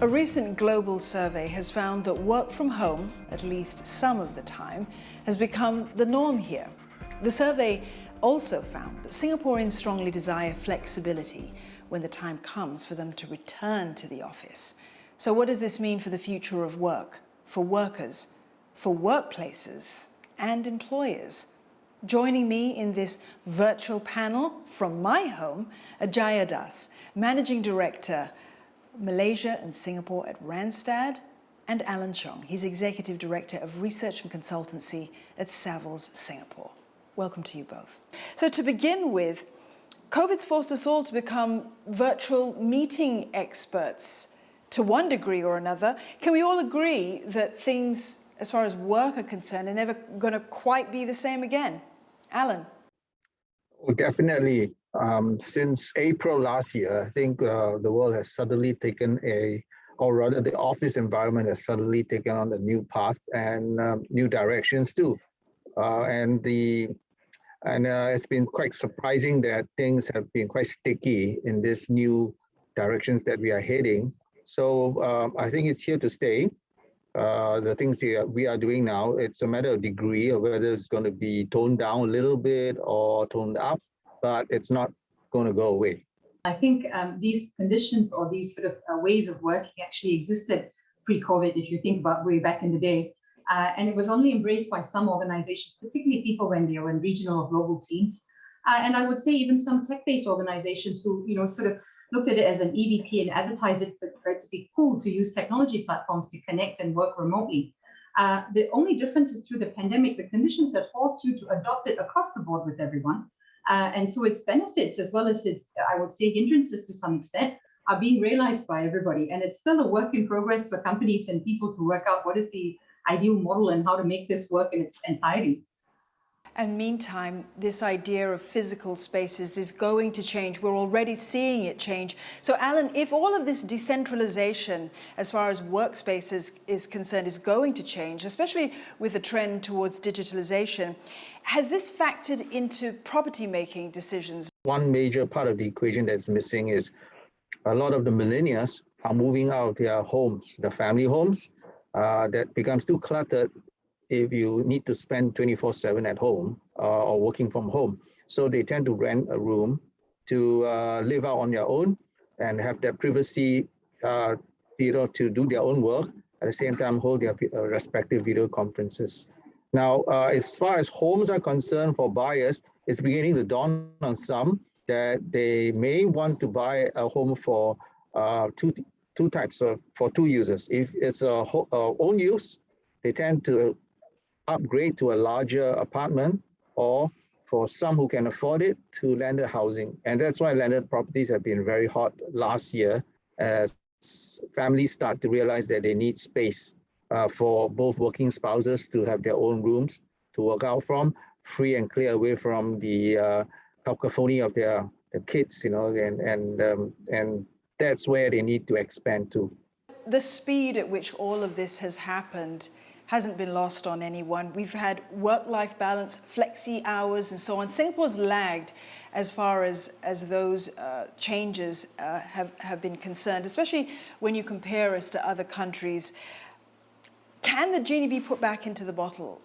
A recent global survey has found that work from home, at least some of the time, has become the norm here. The survey also found that Singaporeans strongly desire flexibility when the time comes for them to return to the office. So what does this mean for the future of work, for workers, for workplaces and employers? Joining me in this virtual panel from my home are Jaya Dass, Managing Director, Malaysia and Singapore at Randstad, and Alan Cheong. He's Executive Director of Research and Consultancy at Savills Singapore. Welcome to you both. So to begin with, COVID's forced us all to become virtual meeting experts to one degree or another. Can we all agree that things, as far as work are concerned, are never going to quite be the same again? Alan? Well, definitely. Since April last year, I think the world has suddenly taken or rather the office environment has suddenly taken on a new path and new directions too. It's been quite surprising that things have been quite sticky in this new directions that we are heading. So I think it's here to stay. The things we are doing now, it's a matter of degree of whether it's going to be toned down a little bit or toned up, but it's not going to go away. I think these conditions or these sort of ways of working actually existed pre-COVID, if you think about way back in the day. And it was only embraced by some organizations, particularly people when they were in regional or global teams. And I would say even some tech-based organizations who, sort of looked at it as an EVP and advertised it for it to be cool to use technology platforms to connect and work remotely. The only difference is through the pandemic, the conditions have forced you to adopt it across the board with everyone. And so its benefits, as well as its, I would say, hindrances to some extent, are being realized by everybody. And it's still a work in progress for companies and people to work out what is the ideal model and how to make this work in its entirety. And meantime, this idea of physical spaces is going to change. We're already seeing it change. So Alan, if all of this decentralization as far as workspaces is concerned is going to change, especially with the trend towards digitalization, has this factored into property making decisions? One major part of the equation that's missing is a lot of the millennials are moving out of their homes, the family homes, that becomes too cluttered if you need to spend 24/7 at home or working from home. So they tend to rent a room to live out on their own and have that privacy, to do their own work, at the same time hold their respective video conferences. Now, as far as homes are concerned for buyers, it's beginning to dawn on some that they may want to buy a home for two types for two users. If it's own use, they tend to upgrade to a larger apartment, or for some who can afford it, to landed housing. And that's why landed properties have been very hot last year as families start to realize that they need space for both working spouses to have their own rooms to work out from, free and clear away from the cacophony of their kids, and that's where they need to expand to. The speed at which all of this has happened hasn't been lost on anyone. We've had work-life balance, flexi hours and so on. Singapore's lagged as far as those changes have been concerned, especially when you compare us to other countries. Can the genie be put back into the bottle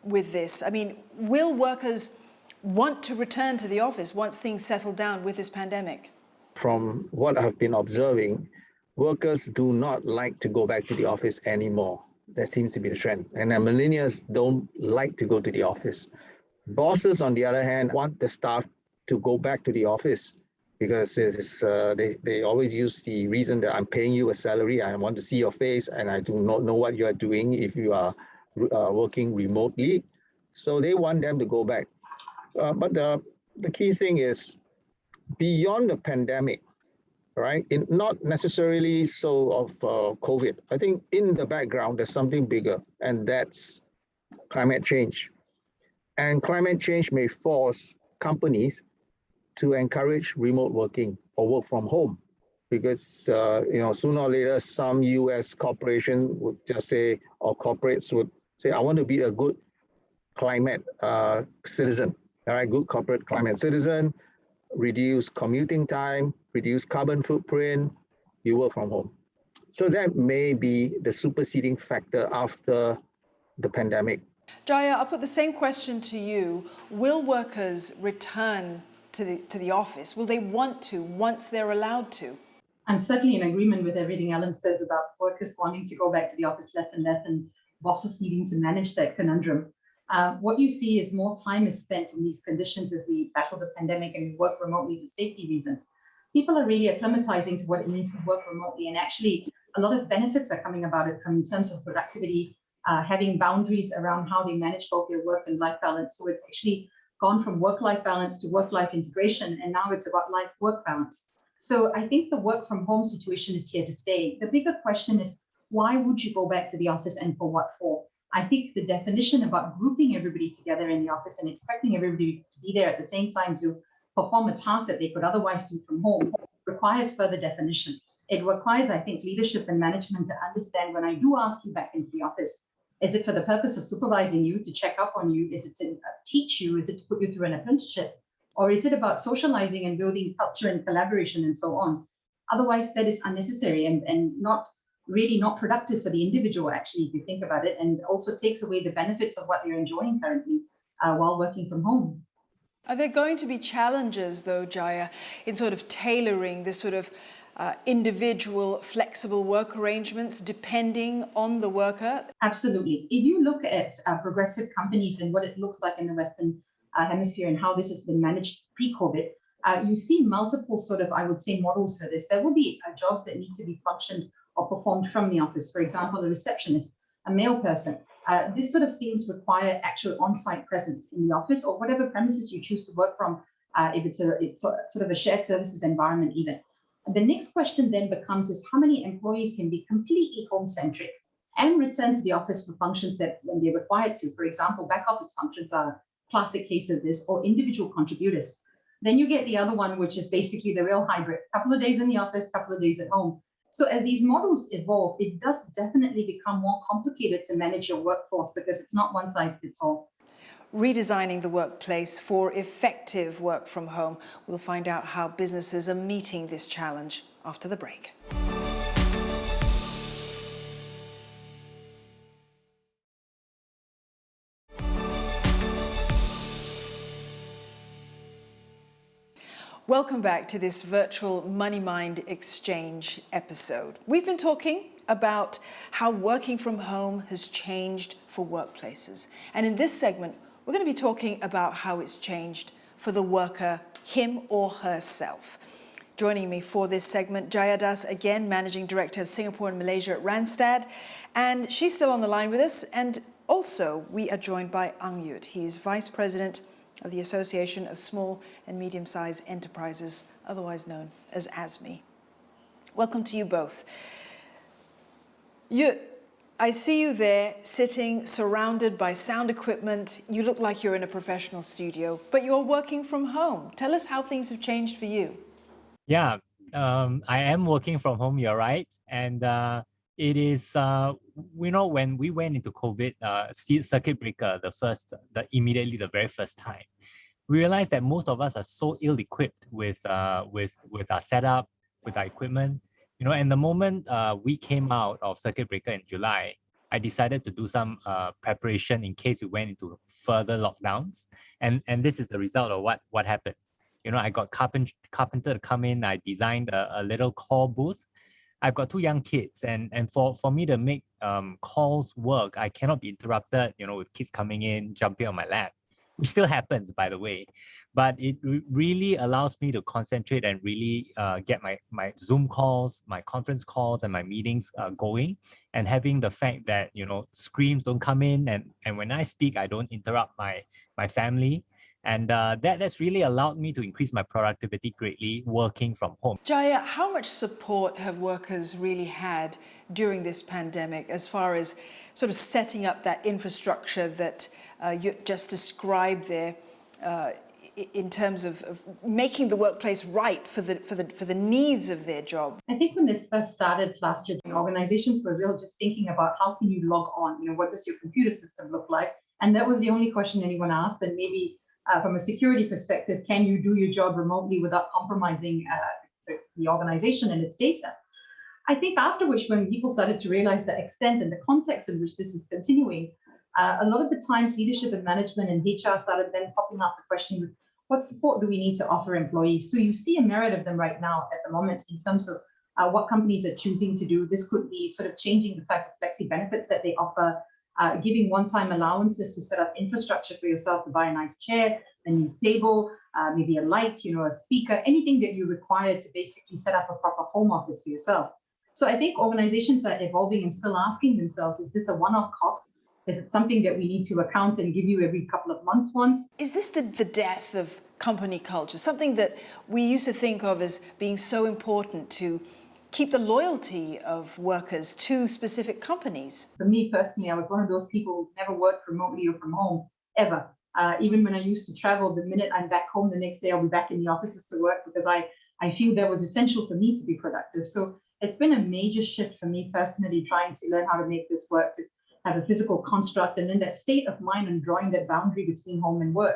with this? I mean, will workers want to return to the office once things settle down with this pandemic? From what I've been observing, workers do not like to go back to the office anymore. That seems to be the trend. And millennials don't like to go to the office. Bosses, on the other hand, want the staff to go back to the office because they always use the reason that I'm paying you a salary, I want to see your face, and I do not know what you are doing if you are working remotely. So they want them to go back. But the key thing is, beyond the pandemic, right? Not necessarily so of COVID. I think in the background, there's something bigger, and that's climate change. And climate change may force companies to encourage remote working or work from home, because sooner or later, some US corporation would just say, or corporates would say, I want to be a good climate citizen, all right? Good corporate climate citizen, reduce commuting time, reduce carbon footprint, you work from home. So that may be the superseding factor after the pandemic. Jaya, I'll put the same question to you. Will workers return to the office? Will they want to once they're allowed to? I'm certainly in agreement with everything Ellen says about workers wanting to go back to the office less and less, and bosses needing to manage that conundrum. What you see is more time is spent in these conditions as we battle the pandemic and we work remotely for safety reasons. People are really acclimatizing to what it means to work remotely, and actually a lot of benefits are coming about it from in terms of productivity, having boundaries around how they manage both their work and life balance. So it's actually gone from work-life balance to work-life integration, and now it's about life-work balance. So I think the work from home situation is here to stay. The bigger question is, why would you go back to the office and for what for? I think the definition about grouping everybody together in the office and expecting everybody to be there at the same time to perform a task that they could otherwise do from home requires further definition. It requires, I think, leadership and management to understand, when I do ask you back into the office, is it for the purpose of supervising you, to check up on you? Is it to teach you? Is it to put you through an apprenticeship? Or is it about socializing and building culture and collaboration and so on? Otherwise, that is unnecessary and not productive for the individual, actually, if you think about it, and also takes away the benefits of what they're enjoying currently while working from home. Are there going to be challenges, though, Jaya, in sort of tailoring this sort of individual flexible work arrangements depending on the worker? Absolutely. If you look at progressive companies and what it looks like in the Western hemisphere and how this has been managed pre-COVID, you see multiple sort of, I would say, models for this. There will be jobs that need to be functioned or performed from the office. For example, a receptionist, a mail person. These sort of things require actual on-site presence in the office or whatever premises you choose to work from, if it's sort of a shared services environment even. The next question then becomes is, how many employees can be completely home-centric and return to the office for functions that when they're required to? For example, back office functions are a classic case of this, or individual contributors. Then you get the other one, which is basically the real hybrid, couple of days in the office, couple of days at home. So as these models evolve, it does definitely become more complicated to manage your workforce because it's not one size fits all. Redesigning the workplace for effective work from home. We'll find out how businesses are meeting this challenge after the break. Welcome back to this virtual Money Mind Exchange episode. We've been talking about how working from home has changed for workplaces. And in this segment, we're going to be talking about how it's changed for the worker, him or herself. Joining me for this segment, Jaya Dass, again, Managing Director of Singapore and Malaysia at Randstad. And she's still on the line with us. And also, we are joined by Yuit. He's Vice President of the Association of Small and Medium-Sized Enterprises, otherwise known as ASME. Welcome to you both. Yuit, I see you there sitting surrounded by sound equipment. You look like you're in a professional studio, but you're working from home. Tell us how things have changed for you. Yeah, I am working from home, you're right. And it is, when we went into COVID, circuit breaker, immediately the very first time, we realized that most of us are so ill-equipped with our setup, with our equipment, and the moment we came out of circuit breaker in July, I decided to do some preparation in case we went into further lockdowns. And this is the result of what happened. I got carpenter to come in. I designed a little call booth. I've got 2 young kids, and for me to make calls work, I cannot be interrupted, with kids coming in, jumping on my lap, which still happens, by the way. But it really allows me to concentrate and really get my Zoom calls, my conference calls, and my meetings going, and having the fact that screams don't come in, and when I speak, I don't interrupt my family. And that's really allowed me to increase my productivity greatly working from home. Jaya, how much support have workers really had during this pandemic as far as sort of setting up that infrastructure that you just described there in terms of making the workplace right for the needs of their job? I think when this first started last year, organizations were really just thinking about how can you log on? What does your computer system look like? And that was the only question anyone asked. And maybe from a security perspective, can you do your job remotely without compromising the organization and its data? I think after which, when people started to realize the extent and the context in which this is continuing, a lot of the times leadership and management and HR started then popping up the question, what support do we need to offer employees? So you see a myriad of them right now at the moment in terms of what companies are choosing to do. This could be sort of changing the type of flexi benefits that they offer, giving one-time allowances to set up infrastructure for yourself to buy a nice chair, a new table, maybe a light, a speaker, anything that you require to basically set up a proper home office for yourself. So I think organizations are evolving and still asking themselves, is this a one-off cost? Is it something that we need to account and give you every couple of months once? Is this the death of company culture, something that we used to think of as being so important to keep the loyalty of workers to specific companies? For me personally, I was one of those people who never worked remotely or from home, ever. Even when I used to travel, the minute I'm back home the next day, I'll be back in the offices to work because I feel that was essential for me to be productive. So it's been a major shift for me personally, trying to learn how to make this work, to have a physical construct, and then that state of mind and drawing that boundary between home and work.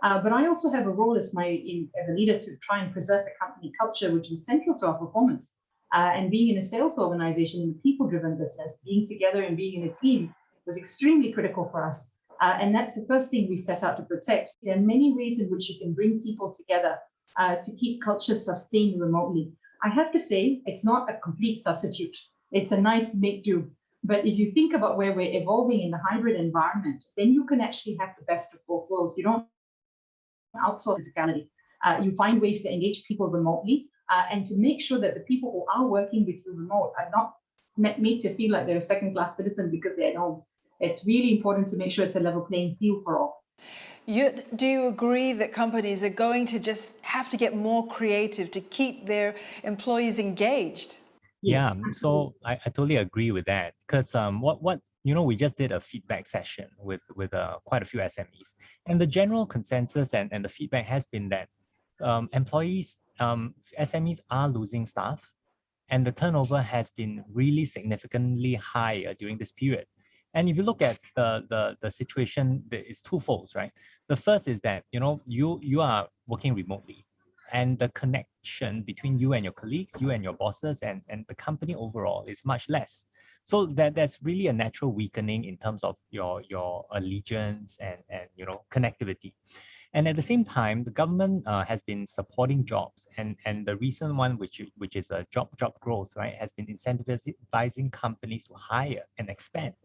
But I also have a role as a leader to try and preserve the company culture, which is central to our performance. And being in a sales organization, in a people-driven business, being together and being in a team was extremely critical for us. And that's the first thing we set out to protect. There are many ways in which you can bring people together to keep culture sustained remotely. I have to say, it's not a complete substitute. It's a nice make-do. But if you think about where we're evolving in the hybrid environment, then you can actually have the best of both worlds. You don't outsource physicality. You find ways to engage people remotely and to make sure that the people who are working with you remote are not made to feel like they're a second-class citizen because they're at home. It's really important to make sure it's a level playing field for all. Yuit, do you agree that companies are going to just have to get more creative to keep their employees engaged? Yeah, so I totally agree with that because we just did a feedback session with quite a few SMEs, and the general consensus and the feedback has been that SMEs are losing staff, and the turnover has been really significantly higher during this period. And if you look at the situation, it's twofold, right? The first is that you are working remotely, and the connection between you and your colleagues, you and your bosses, and the company overall is much less. So there's really a natural weakening in terms of your allegiance and connectivity. And at the same time, the government has been supporting jobs, and the recent one, which is a job growth, right, has been incentivizing companies to hire and expand.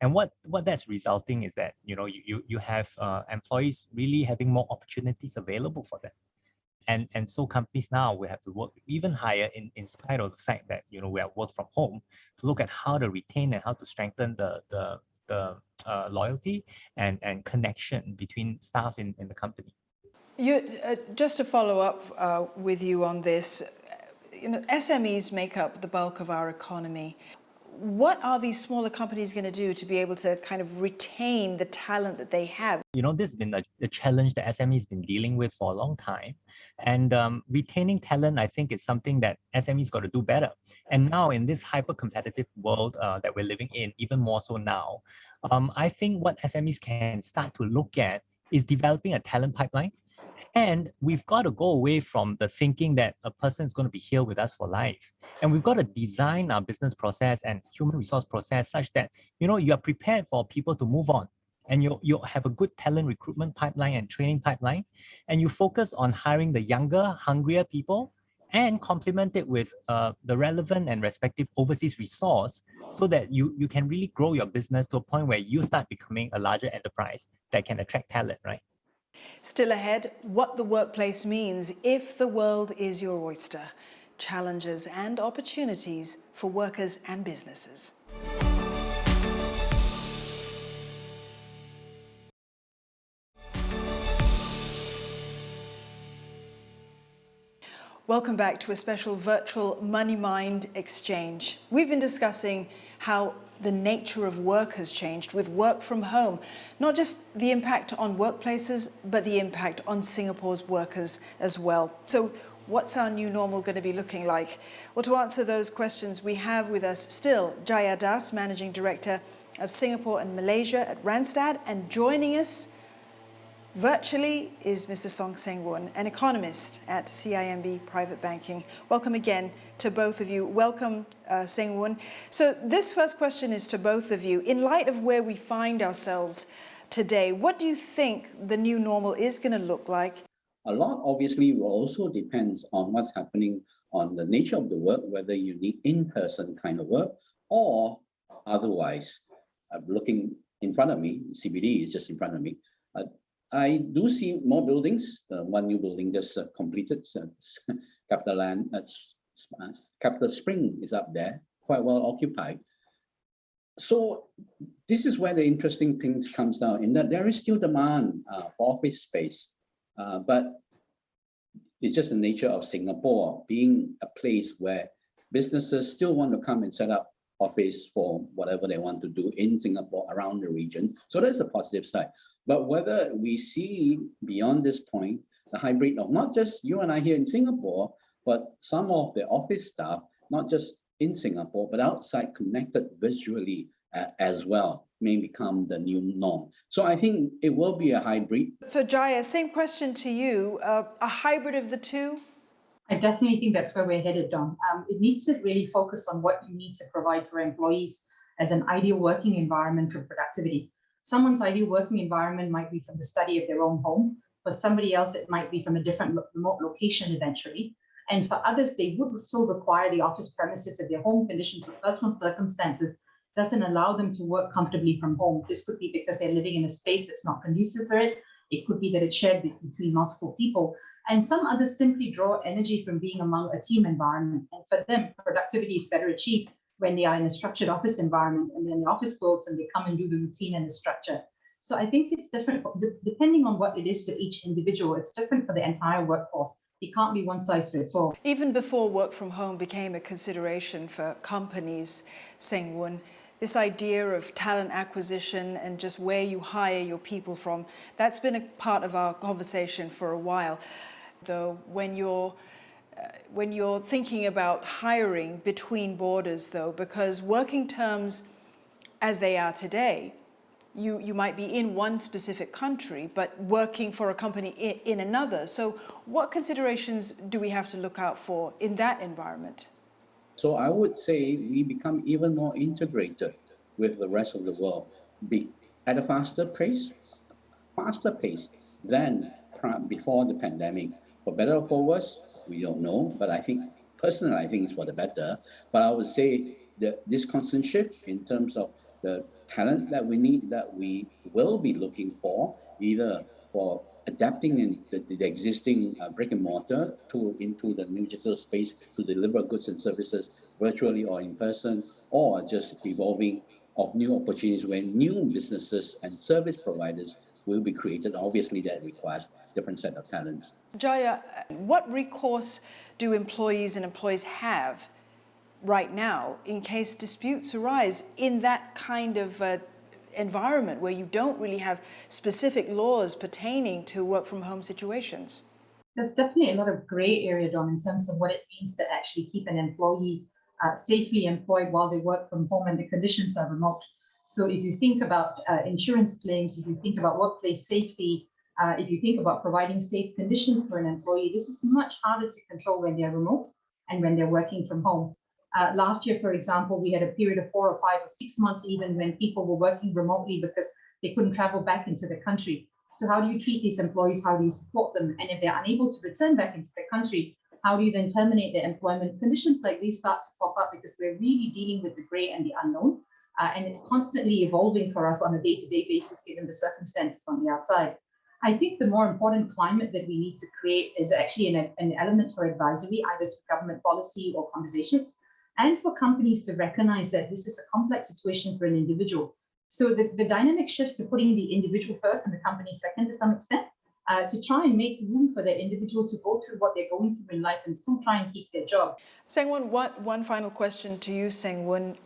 And what that's resulting is that you have employees really having more opportunities available for them. And so companies now will have to work even higher in spite of the fact that we are work from home, to look at how to retain and how to strengthen the loyalty and connection between staff in the company. Just to follow up with you on this, SMEs make up the bulk of our economy. What are these smaller companies going to do to be able to kind of retain the talent that they have? This has been a challenge that SME has been dealing with for a long time. And retaining talent, I think, is something that SMEs got to do better. And now in this hyper-competitive world that we're living in, even more so now, I think what SMEs can start to look at is developing a talent pipeline. And we've got to go away from the thinking that a person is going to be here with us for life. And we've got to design our business process and human resource process such that, you are prepared for people to move on. And you have a good talent recruitment pipeline and training pipeline. And you focus on hiring the younger, hungrier people and complement it with the relevant and respective overseas resource so that you can really grow your business to a point where you start becoming a larger enterprise that can attract talent, right? Still ahead, what the workplace means if the world is your oyster. Challenges and opportunities for workers and businesses. Welcome back to a special virtual Money Mind exchange. We've been discussing how the nature of work has changed with work from home, not just the impact on workplaces, but the impact on Singapore's workers as well. So what's our new normal going to be looking like? Well, to answer those questions, we have with us still Jaya Dass, Managing Director of Singapore and Malaysia at Randstad, and joining us virtually is Mr. Song Seng Wun, an economist at CIMB Private Banking. Welcome again to both of you. Welcome, Seng Wun. So this first question is to both of you. In light of where we find ourselves today, what do you think the new normal is going to look like? A lot obviously will also depends on what's happening on the nature of the work, whether you need in-person kind of work or otherwise. Looking in front of me, CBD is just in front of me. I do see more buildings. One new building just completed. Capital Land, Capital Spring is up there, quite well occupied. So this is where the interesting things comes down, in that there is still demand for office space, but it's just the nature of Singapore being a place where businesses still want to come and set up office for whatever they want to do in Singapore, around the region. So that's the positive side. But whether we see beyond this point, the hybrid of not just you and I here in Singapore, but some of the office staff, not just in Singapore, but outside, connected visually as well, may become the new norm. So I think it will be a hybrid. So Jaya, same question to you. A hybrid of the two? I definitely think that's where we're headed, Don. It needs to really focus on what you need to provide for employees as an ideal working environment for productivity. Someone's ideal working environment might be from the study of their own home. For somebody else, it might be from a different remote location eventually. And for others, they would still require the office premises if their home conditions or personal circumstances doesn't allow them to work comfortably from home. This could be because they're living in a space that's not conducive for it. It could be that it's shared between multiple people. And some others simply draw energy from being among a team environment. And for them, productivity is better achieved when they are in a structured office environment and then the office clothes and they come and do the routine and the structure. So I think it's different, depending on what it is for each individual. It's different for the entire workforce. It can't be one size fits all. Even before work from home became a consideration for companies, Seng Wun, this idea of talent acquisition and just where you hire your people from, that's been a part of our conversation for a while. Though when you're thinking about hiring between borders, though, because working terms as they are today, you might be in one specific country, but working for a company in another. So what considerations do we have to look out for in that environment? So I would say we become even more integrated with the rest of the world, be at a faster pace than before the pandemic. For better or for worse, we don't know. But I think, personally, I think it's for the better. But I would say that this constant shift in terms of the talent that we need, that we will be looking for, either for adapting in the existing brick and mortar into the new digital space to deliver goods and services virtually or in person, or just evolving of new opportunities where new businesses and service providers will be created. Obviously, that requires different set of talents. Jaya, what recourse do employees and employees have right now in case disputes arise in that kind of environment where you don't really have specific laws pertaining to work from home situations? There's definitely a lot of gray area, Don, in terms of what it means to actually keep an employee safely employed while they work from home and the conditions are remote. So if you think about insurance claims, if you think about workplace safety, if you think about providing safe conditions for an employee, this is much harder to control when they're remote and when they're working from home. Last year, for example, we had a period of 4 or 5 or 6 months even when people were working remotely because they couldn't travel back into the country. So how do you treat these employees? How do you support them? And if they're unable to return back into the country, how do you then terminate their employment? Conditions like these start to pop up because we're really dealing with the gray and the unknown. And it's constantly evolving for us on a day-to-day basis, given the circumstances on the outside. I think the more important climate that we need to create is actually an element for advisory, either to government policy or conversations, and for companies to recognize that this is a complex situation for an individual. So the dynamic shifts to putting the individual first and the company second to some extent, to try and make room for the individual to go through what they're going through in life and still try and keep their job. Seng Wun, one final question to you, Seng Wun.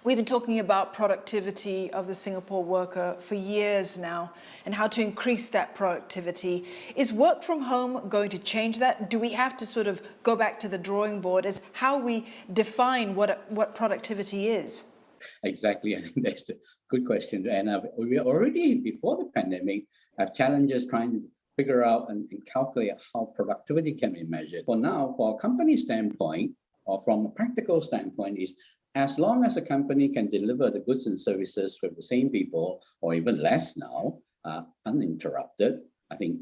We've been talking about productivity of the Singapore worker for years now and how to increase that productivity. Is work from home going to change that? Do we have to sort of go back to the drawing board as how we define what productivity is? Exactly. I think that's a good question. And we already, before the pandemic, have challenges trying to figure out and calculate how productivity can be measured. For now, for a company standpoint, or from a practical standpoint is, as long as a company can deliver the goods and services for the same people, or even less now, uninterrupted, I think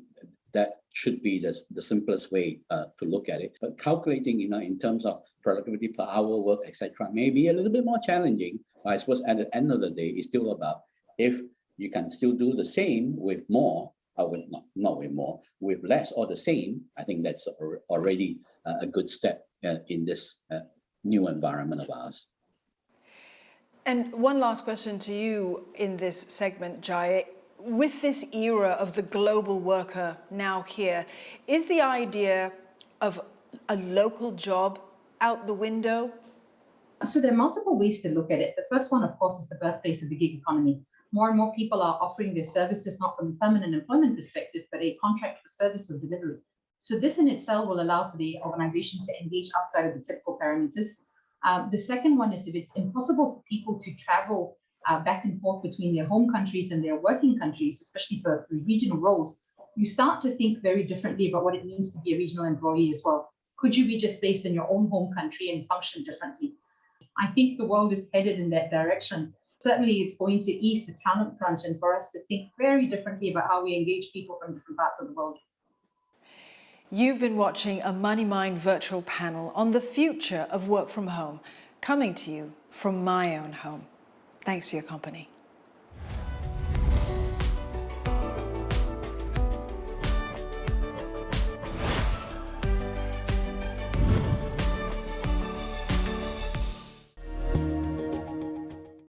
that should be the simplest way to look at it. But calculating, in terms of productivity per hour work, etc., may be a little bit more challenging. But I suppose at the end of the day, it's still about if you can still do the same with more, not with more, with less or the same. I think that's already a good step in this new environment of ours. And one last question to you in this segment, Jaya. With this era of the global worker now here, is the idea of a local job out the window? So there are multiple ways to look at it. The first one, of course, is the birthplace of the gig economy. More and more people are offering their services not from a permanent employment perspective, but a contract for service or delivery. So this in itself will allow for the organization to engage outside of the typical parameters. The second one is if it's impossible for people to travel back and forth between their home countries and their working countries, especially for regional roles, you start to think very differently about what it means to be a regional employee as well. Could you be just based in your own home country and function differently? I think the world is headed in that direction. Certainly, it's going to ease the talent crunch and for us to think very differently about how we engage people from different parts of the world. You've been watching a Money Mind virtual panel on the future of work from home, coming to you from my own home. Thanks for your company.